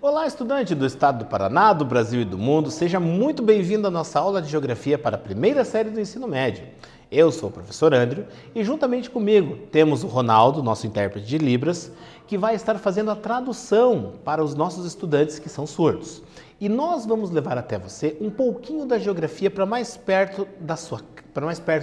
Olá, estudante do estado do Paraná, do Brasil e do mundo, seja muito bem-vindo à nossa aula de Geografia para a primeira série do ensino médio. Eu sou o professor Andrew e juntamente comigo temos o Ronaldo, nosso intérprete de Libras, que vai estar fazendo a tradução para os nossos estudantes que são surdos. E nós vamos levar até você um pouquinho da geografia para mais perto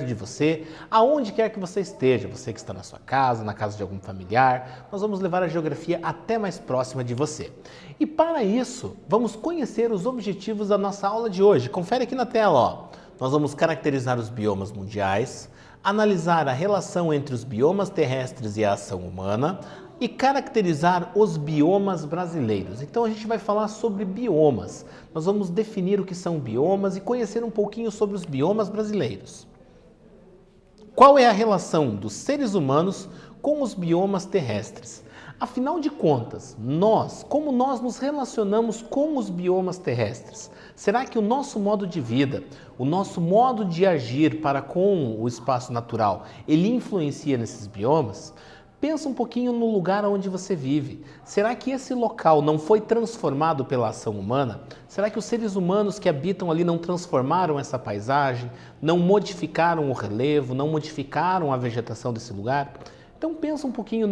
de você, aonde quer que você esteja, você que está na sua casa, na casa de algum familiar, nós vamos levar a geografia até mais próxima de você. E para isso, vamos conhecer os objetivos da nossa aula de hoje. Confere aqui na tela, ó. Nós vamos caracterizar os biomas mundiais, analisar a relação entre os biomas terrestres e a ação humana e caracterizar os biomas brasileiros. Então a gente vai falar sobre biomas. Nós vamos definir o que são biomas e conhecer um pouquinho sobre os biomas brasileiros. Qual é a relação dos seres humanos com os biomas terrestres? Afinal de contas, como nós nos relacionamos com os biomas terrestres? Será que o nosso modo de vida, o nosso modo de agir para com o espaço natural, ele influencia nesses biomas? Pensa um pouquinho no lugar onde você vive. Será que esse local não foi transformado pela ação humana? Será que os seres humanos que habitam ali não transformaram essa paisagem, não modificaram o relevo, não modificaram a vegetação desse lugar? Então pensa um pouquinho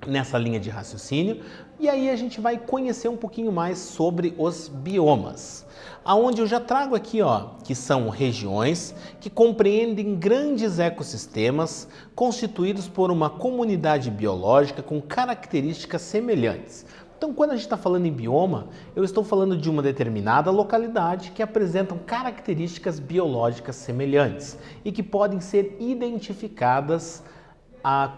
nessa linha de raciocínio e aí a gente vai conhecer um pouquinho mais sobre os biomas. Aonde eu já trago aqui, ó, que são regiões que compreendem grandes ecossistemas constituídos por uma comunidade biológica com características semelhantes. Então, quando a gente está falando em bioma, eu estou falando de uma determinada localidade que apresentam características biológicas semelhantes e que podem ser identificadas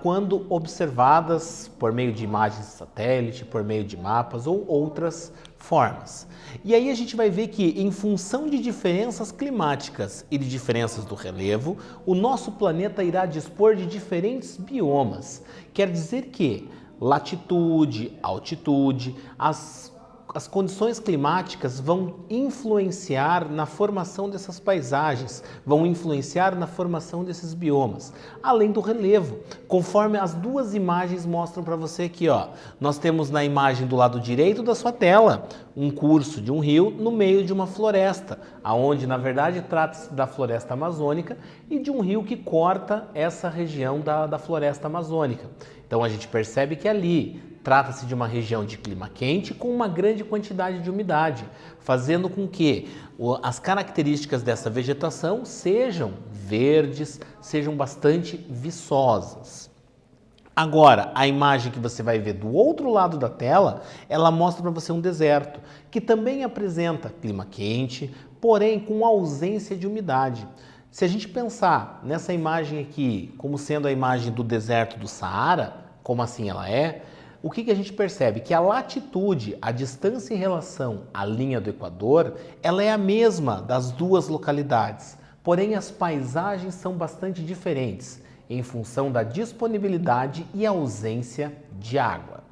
quando observadas por meio de imagens de satélite, por meio de mapas ou outras formas. E aí a gente vai ver que, em função de diferenças climáticas e de diferenças do relevo, o nosso planeta irá dispor de diferentes biomas. Quer dizer que latitude, altitude, as condições climáticas vão influenciar na formação dessas paisagens, vão influenciar na formação desses biomas, além do relevo, conforme as duas imagens mostram para você aqui, ó. Nós temos na imagem do lado direito da sua tela um curso de um rio no meio de uma floresta, aonde na verdade trata-se da floresta amazônica e de um rio que corta essa região da floresta amazônica. Então a gente percebe que ali trata-se de uma região de clima quente com uma grande quantidade de umidade, fazendo com que as características dessa vegetação sejam verdes, sejam bastante viçosas. Agora, a imagem que você vai ver do outro lado da tela, ela mostra para você um deserto, que também apresenta clima quente, porém com ausência de umidade. Se a gente pensar nessa imagem aqui como sendo a imagem do deserto do Saara, como assim ela é, o que a gente percebe? Que a latitude, a distância em relação à linha do Equador, ela é a mesma das duas localidades, porém as paisagens são bastante diferentes em função da disponibilidade e ausência de água.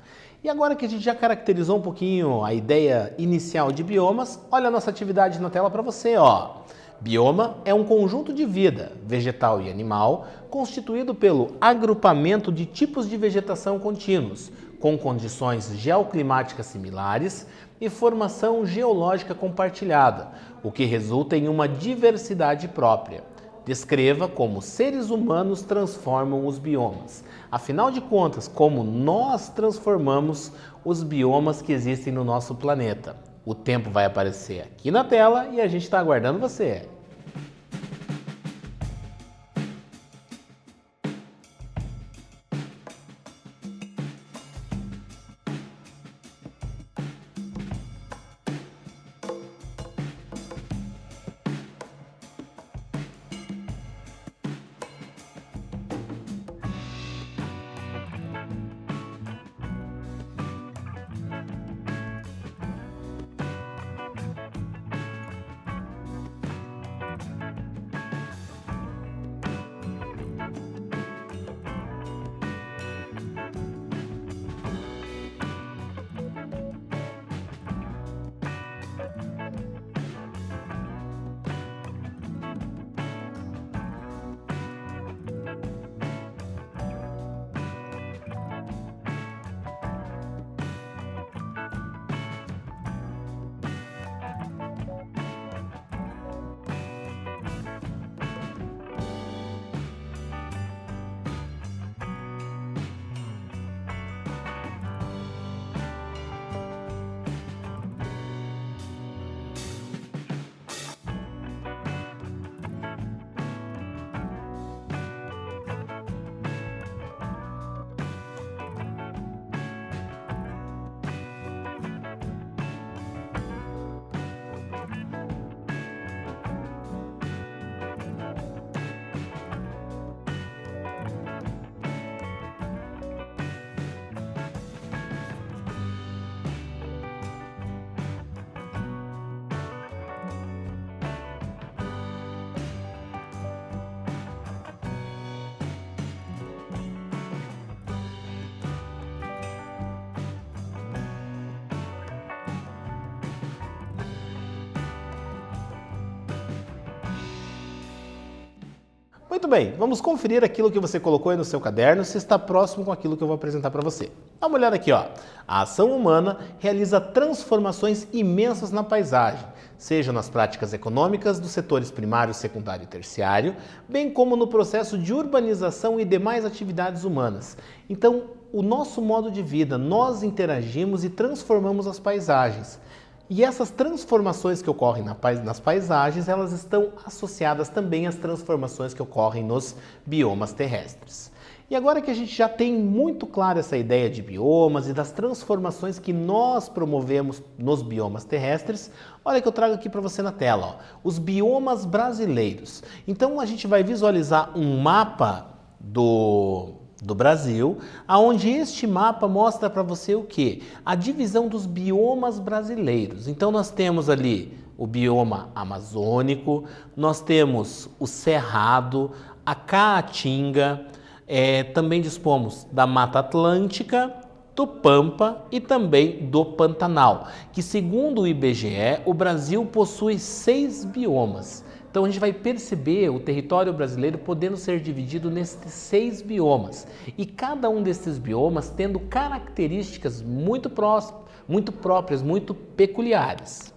E agora que a gente já caracterizou um pouquinho a ideia inicial de biomas, olha a nossa atividade na tela para você, ó. Bioma é um conjunto de vida, vegetal e animal, constituído pelo agrupamento de tipos de vegetação contínuos, com condições geoclimáticas similares e formação geológica compartilhada, o que resulta em uma diversidade própria. Descreva como seres humanos transformam os biomas. Afinal de contas, como nós transformamos os biomas que existem no nosso planeta. O tempo vai aparecer aqui na tela e a gente está aguardando você. Muito bem, vamos conferir aquilo que você colocou aí no seu caderno, se está próximo com aquilo que eu vou apresentar para você. Dá uma olhada aqui, ó. A ação humana realiza transformações imensas na paisagem, seja nas práticas econômicas dos setores primário, secundário e terciário, bem como no processo de urbanização e demais atividades humanas. Então, o nosso modo de vida, nós interagimos e transformamos as paisagens. E essas transformações que ocorrem nas paisagens, elas estão associadas também às transformações que ocorrem nos biomas terrestres. E agora que a gente já tem muito clara essa ideia de biomas e das transformações que nós promovemos nos biomas terrestres, olha que eu trago aqui para você na tela, ó, os biomas brasileiros. Então a gente vai visualizar um mapa do Brasil, aonde este mapa mostra para você o quê? A divisão dos biomas brasileiros. Então nós temos ali o bioma amazônico, nós temos o cerrado, a caatinga, também dispomos da Mata Atlântica, do Pampa e também do Pantanal, que segundo o IBGE, o Brasil possui 6 biomas. Então a gente vai perceber o território brasileiro podendo ser dividido nesses 6 biomas e cada um desses biomas tendo características muito próprias, muito peculiares.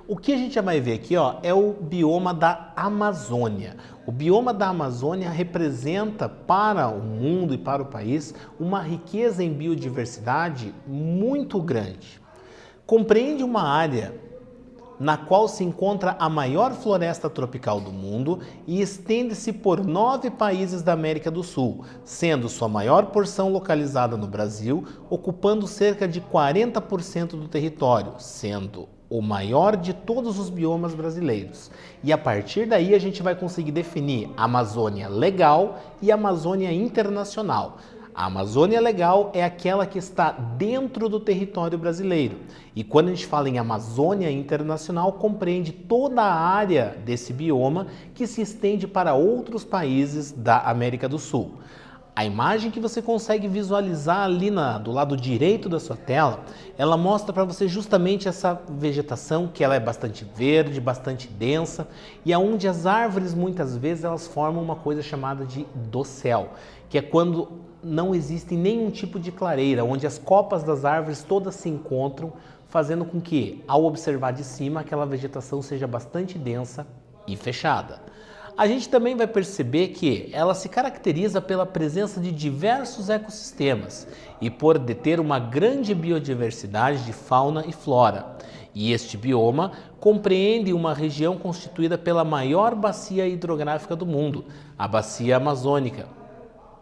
O que a gente já vai ver aqui, ó, é o bioma da Amazônia. O bioma da Amazônia representa para o mundo e para o país uma riqueza em biodiversidade muito grande. Compreende uma área na qual se encontra a maior floresta tropical do mundo e estende-se por 9 países da América do Sul, sendo sua maior porção localizada no Brasil, ocupando cerca de 40% do território, sendo o maior de todos os biomas brasileiros. E a partir daí a gente vai conseguir definir a Amazônia legal e a Amazônia internacional. A Amazônia legal é aquela que está dentro do território brasileiro. E quando a gente fala em Amazônia internacional, compreende toda a área desse bioma que se estende para outros países da América do Sul. A imagem que você consegue visualizar ali do lado direito da sua tela, ela mostra para você justamente essa vegetação que ela é bastante verde, bastante densa e aonde as árvores muitas vezes elas formam uma coisa chamada de dossel, que é quando não existe nenhum tipo de clareira, onde as copas das árvores todas se encontram, fazendo com que, ao observar de cima, aquela vegetação seja bastante densa e fechada. A gente também vai perceber que ela se caracteriza pela presença de diversos ecossistemas e por deter uma grande biodiversidade de fauna e flora. E este bioma compreende uma região constituída pela maior bacia hidrográfica do mundo, a Bacia Amazônica,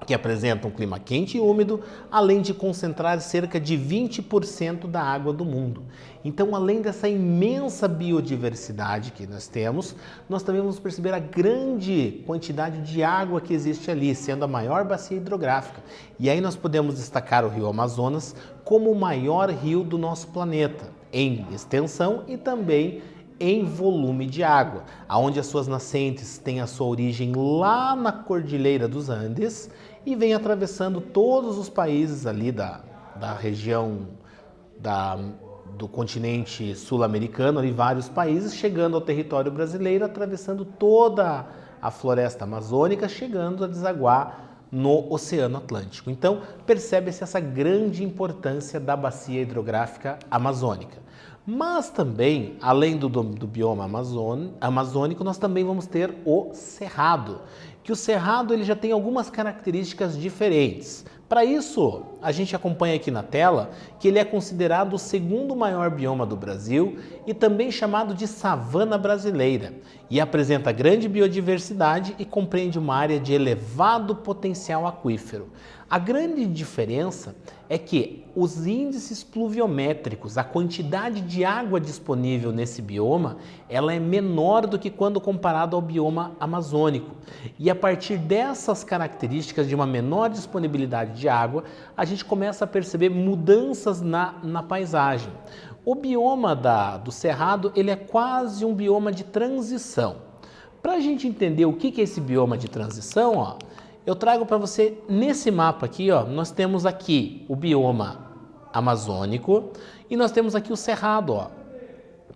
que apresenta um clima quente e úmido, além de concentrar cerca de 20% da água do mundo. Então, além dessa imensa biodiversidade que nós temos, nós também vamos perceber a grande quantidade de água que existe ali, sendo a maior bacia hidrográfica. E aí nós podemos destacar o rio Amazonas como o maior rio do nosso planeta, em extensão e também em volume de água, onde as suas nascentes têm a sua origem lá na Cordilheira dos Andes e vem atravessando todos os países ali da região do continente sul-americano, ali vários países, chegando ao território brasileiro, atravessando toda a floresta amazônica, chegando a desaguar no Oceano Atlântico. Então, percebe-se essa grande importância da bacia hidrográfica amazônica. Mas também, além do bioma amazônico, nós também vamos ter o cerrado, que o cerrado ele já tem algumas características diferentes. Para isso, a gente acompanha aqui na tela que ele é considerado o segundo maior bioma do Brasil e também chamado de savana brasileira, e apresenta grande biodiversidade e compreende uma área de elevado potencial aquífero. A grande diferença é que os índices pluviométricos, a quantidade de água disponível nesse bioma, ela é menor do que quando comparado ao bioma amazônico. E a partir dessas características de uma menor disponibilidade de água, a gente começa a perceber mudanças na paisagem. O bioma do Cerrado, ele é quase um bioma de transição. Para a gente entender o que é esse bioma de transição, ó, eu trago para você nesse mapa aqui, ó, nós temos aqui o bioma amazônico e nós temos aqui o cerrado, ó.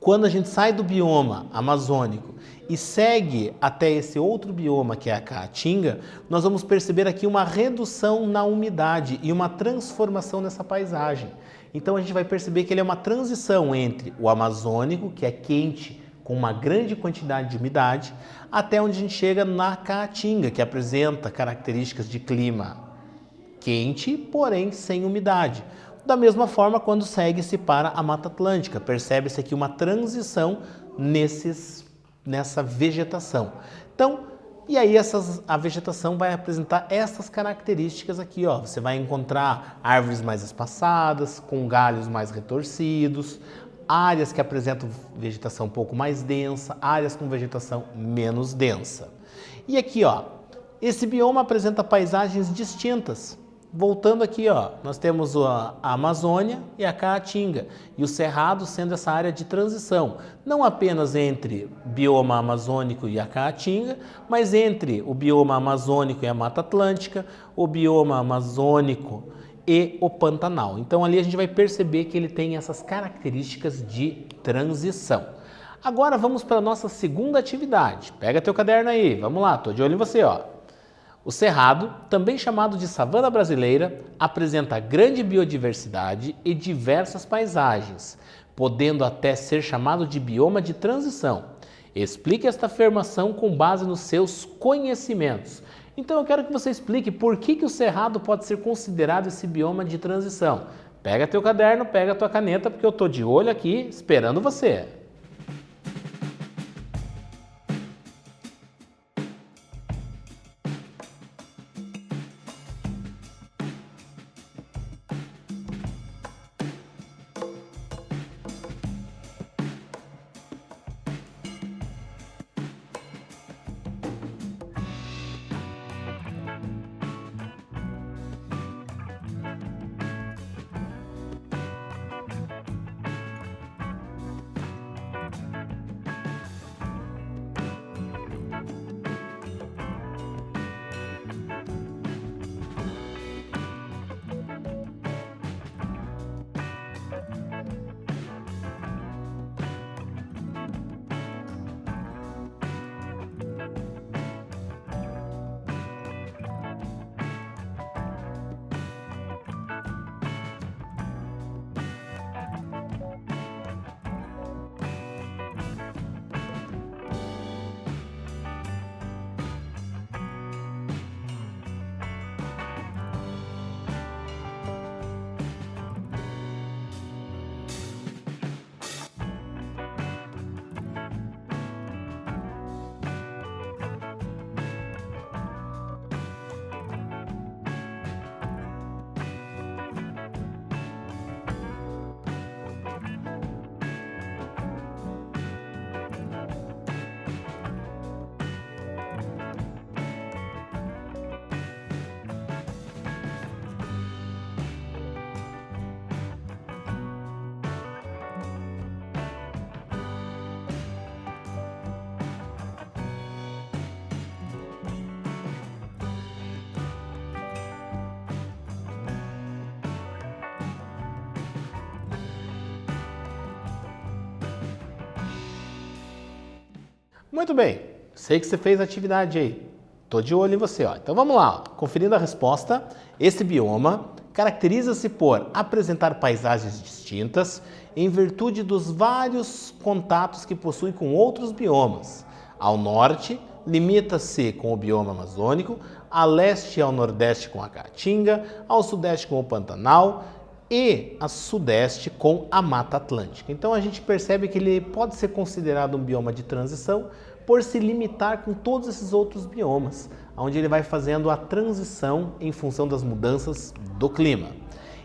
quando a gente sai do bioma amazônico e segue até esse outro bioma que é a Caatinga, nós vamos perceber aqui uma redução na umidade e uma transformação nessa paisagem. Então a gente vai perceber que ele é uma transição entre o amazônico, que é quente, com uma grande quantidade de umidade, até onde a gente chega na Caatinga, que apresenta características de clima quente, porém sem umidade. Da mesma forma, quando segue-se para a Mata Atlântica, percebe-se aqui uma transição nessa vegetação. Então, e aí a vegetação vai apresentar essas características aqui, ó. Você vai encontrar árvores mais espaçadas, com galhos mais retorcidos, áreas que apresentam vegetação um pouco mais densa, áreas com vegetação menos densa. E aqui, ó, esse bioma apresenta paisagens distintas. Voltando aqui, ó, nós temos a Amazônia e a Caatinga, e o Cerrado sendo essa área de transição, não apenas entre o bioma amazônico e a Caatinga, mas entre o bioma amazônico e a Mata Atlântica, o bioma amazônico e o Pantanal. Então ali a gente vai perceber que ele tem essas características de transição. Agora vamos para a nossa segunda atividade. Pega teu caderno aí, vamos lá, tô de olho em você, ó. O Cerrado, também chamado de savana brasileira, apresenta grande biodiversidade e diversas paisagens, podendo até ser chamado de bioma de transição. Explique esta afirmação com base nos seus conhecimentos. Então eu quero que você explique por que o Cerrado pode ser considerado esse bioma de transição. Pega teu caderno, pega tua caneta, porque eu estou de olho aqui esperando você. Muito bem, sei que você fez a atividade aí. Tô de olho em você, ó. Então vamos lá, ó. Conferindo a resposta, esse bioma caracteriza-se por apresentar paisagens distintas em virtude dos vários contatos que possui com outros biomas. Ao norte, limita-se com o bioma amazônico, a leste e ao nordeste com a Caatinga, ao sudeste com o Pantanal e a sudeste com a Mata Atlântica. Então a gente percebe que ele pode ser considerado um bioma de transição por se limitar com todos esses outros biomas, onde ele vai fazendo a transição em função das mudanças do clima.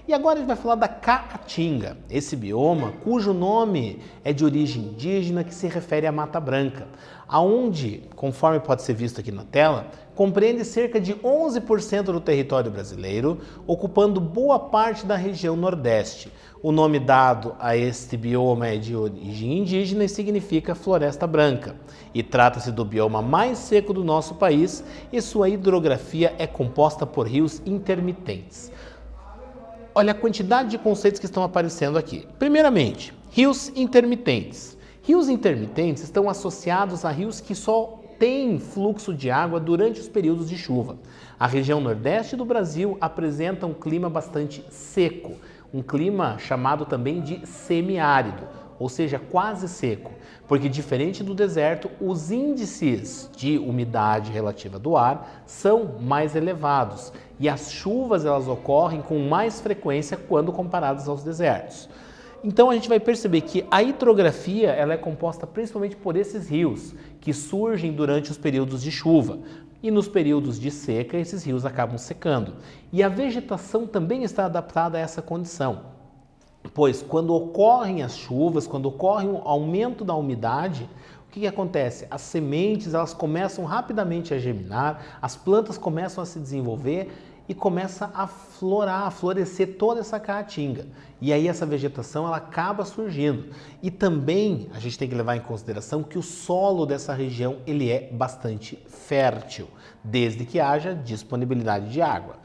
E agora a gente vai falar da Caatinga, esse bioma cujo nome é de origem indígena que se refere à Mata Branca, aonde, conforme pode ser visto aqui na tela, compreende cerca de 11% do território brasileiro, ocupando boa parte da região Nordeste. O nome dado a este bioma é de origem indígena e significa Floresta Branca. E trata-se do bioma mais seco do nosso país e sua hidrografia é composta por rios intermitentes. Olha a quantidade de conceitos que estão aparecendo aqui. Primeiramente, rios intermitentes. Rios intermitentes estão associados a rios que só têm fluxo de água durante os períodos de chuva. A região nordeste do Brasil apresenta um clima bastante seco, um clima chamado também de semiárido, ou seja, quase seco, porque diferente do deserto, os índices de umidade relativa do ar são mais elevados e as chuvas elas ocorrem com mais frequência quando comparadas aos desertos. Então a gente vai perceber que a hidrografia ela é composta principalmente por esses rios que surgem durante os períodos de chuva. E nos períodos de seca, esses rios acabam secando. E a vegetação também está adaptada a essa condição, pois quando ocorrem as chuvas, quando ocorre um aumento da umidade, o que acontece? As sementes elas começam rapidamente a germinar, as plantas começam a se desenvolver e começa a florar, a florescer toda essa caatinga. E aí essa vegetação ela acaba surgindo. E também a gente tem que levar em consideração que o solo dessa região ele é bastante fértil, desde que haja disponibilidade de água.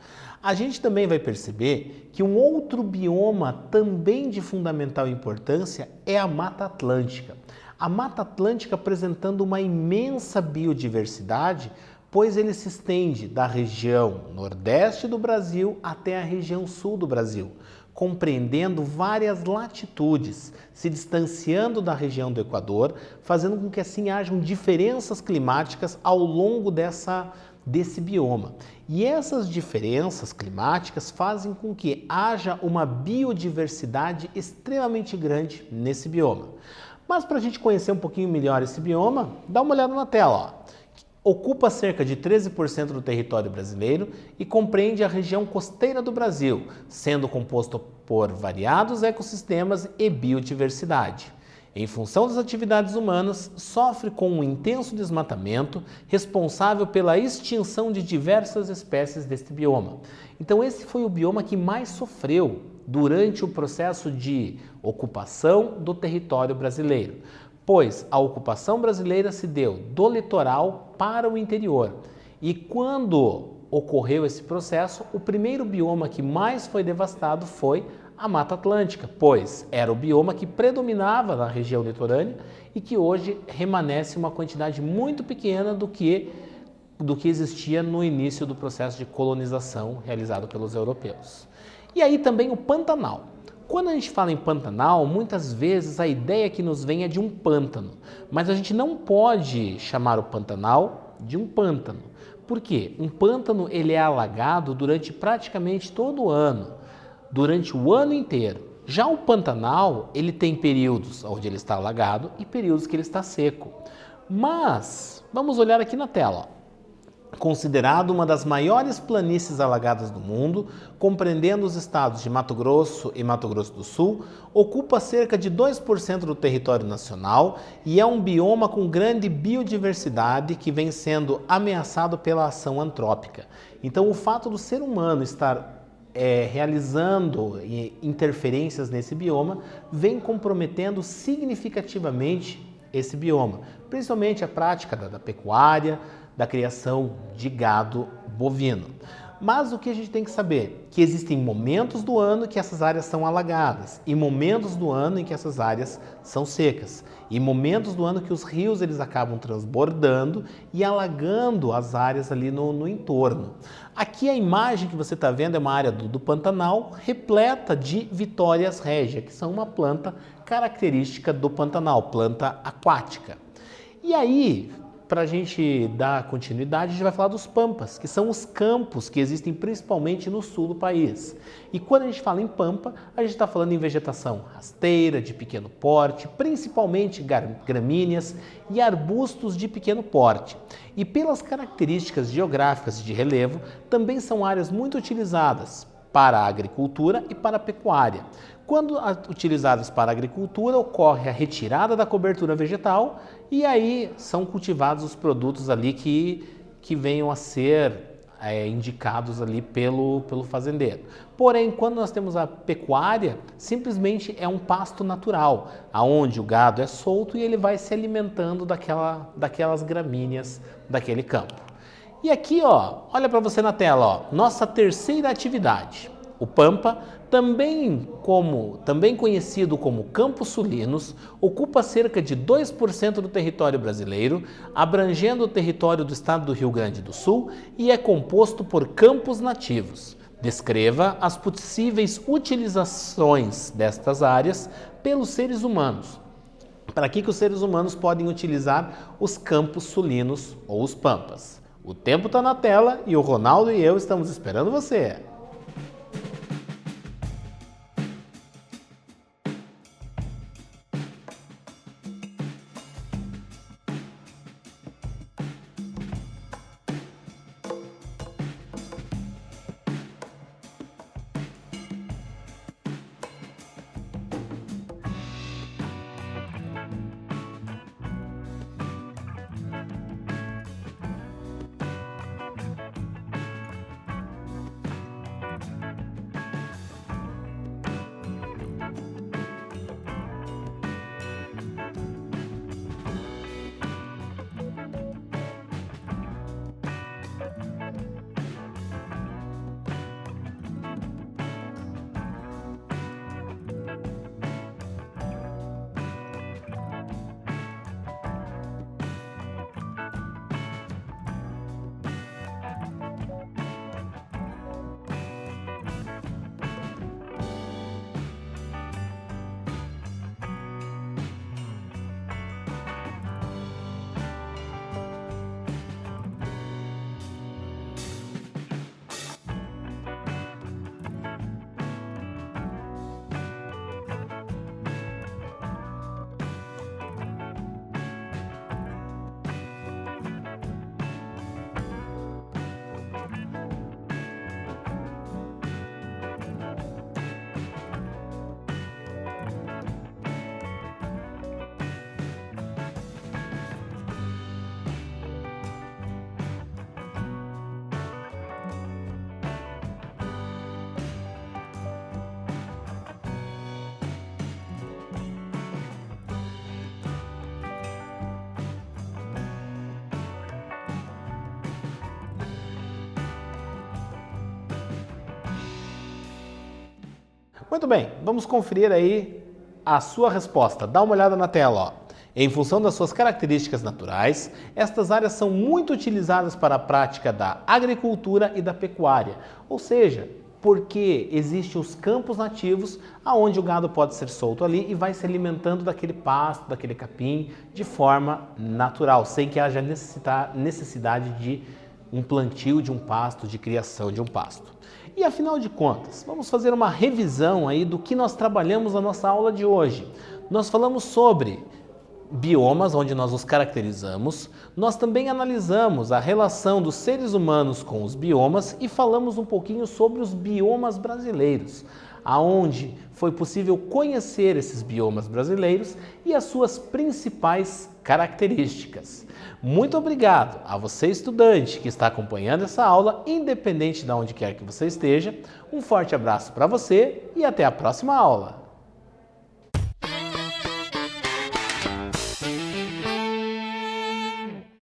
A gente também vai perceber que um outro bioma também de fundamental importância é a Mata Atlântica. A Mata Atlântica apresentando uma imensa biodiversidade, pois ele se estende da região nordeste do Brasil até a região sul do Brasil, compreendendo várias latitudes, se distanciando da região do Equador, fazendo com que assim hajam diferenças climáticas ao longo desse bioma. E essas diferenças climáticas fazem com que haja uma biodiversidade extremamente grande nesse bioma. Mas para a gente conhecer um pouquinho melhor esse bioma, dá uma olhada na tela, ó. Ocupa cerca de 13% do território brasileiro e compreende a região costeira do Brasil, sendo composto por variados ecossistemas e biodiversidade. Em função das atividades humanas, sofre com um intenso desmatamento responsável pela extinção de diversas espécies deste bioma. Então esse foi o bioma que mais sofreu durante o processo de ocupação do território brasileiro, pois a ocupação brasileira se deu do litoral para o interior. E quando ocorreu esse processo, o primeiro bioma que mais foi devastado foi a Mata Atlântica, pois era o bioma que predominava na região litorânea e que hoje remanesce uma quantidade muito pequena do que existia no início do processo de colonização realizado pelos europeus. E aí também o Pantanal. Quando a gente fala em Pantanal, muitas vezes a ideia que nos vem é de um pântano, mas a gente não pode chamar o Pantanal de um pântano. Por quê? Um pântano ele é alagado durante praticamente todo o ano, durante o ano inteiro. Já o Pantanal, ele tem períodos onde ele está alagado e períodos que ele está seco. Mas, vamos olhar aqui na tela, ó. Considerado uma das maiores planícies alagadas do mundo, compreendendo os estados de Mato Grosso e Mato Grosso do Sul, ocupa cerca de 2% do território nacional e é um bioma com grande biodiversidade que vem sendo ameaçado pela ação antrópica. Então, o fato do ser humano estar realizando interferências nesse bioma vem comprometendo significativamente esse bioma, principalmente a prática da pecuária, da criação de gado bovino. Mas o que a gente tem que saber? Que existem momentos do ano que essas áreas são alagadas e momentos do ano em que essas áreas são secas e momentos do ano que os rios eles acabam transbordando e alagando as áreas ali no entorno. Aqui a imagem que você está vendo é uma área do Pantanal repleta de Vitórias regia, que são uma planta característica do Pantanal, planta aquática. E aí, para a gente dar continuidade, a gente vai falar dos pampas, que são os campos que existem principalmente no sul do país. E quando a gente fala em pampa, a gente está falando em vegetação rasteira, de pequeno porte, principalmente gramíneas e arbustos de pequeno porte. E pelas características geográficas de relevo, também são áreas muito utilizadas para a agricultura e para a pecuária. Quando utilizadas para a agricultura, ocorre a retirada da cobertura vegetal e aí são cultivados os produtos ali que venham a ser indicados ali pelo fazendeiro. Porém, quando nós temos a pecuária, simplesmente é um pasto natural, aonde o gado é solto e ele vai se alimentando daquelas gramíneas daquele campo. E aqui, ó, olha para você na tela, ó, nossa terceira atividade. O Pampa, também conhecido como Campos Sulinos, ocupa cerca de 2% do território brasileiro, abrangendo o território do estado do Rio Grande do Sul e é composto por campos nativos. Descreva as possíveis utilizações destas áreas pelos seres humanos. Para que os seres humanos podem utilizar os campos sulinos ou os pampas? O tempo está na tela e o Ronaldo e eu estamos esperando você. Muito bem, vamos conferir aí a sua resposta. Dá uma olhada na tela, ó. Em função das suas características naturais, estas áreas são muito utilizadas para a prática da agricultura e da pecuária, ou seja, porque existem os campos nativos aonde o gado pode ser solto ali e vai se alimentando daquele pasto, daquele capim, de forma natural, sem que haja necessidade de um plantio de um pasto, de criação de um pasto. E afinal de contas, vamos fazer uma revisão aí do que nós trabalhamos na nossa aula de hoje. Nós falamos sobre biomas, onde nós os caracterizamos. Nós também analisamos a relação dos seres humanos com os biomas e falamos um pouquinho sobre os biomas brasileiros, aonde foi possível conhecer esses biomas brasileiros e as suas principais características. Muito obrigado a você, estudante, que está acompanhando essa aula, independente de onde quer que você esteja. Um forte abraço para você e até a próxima aula.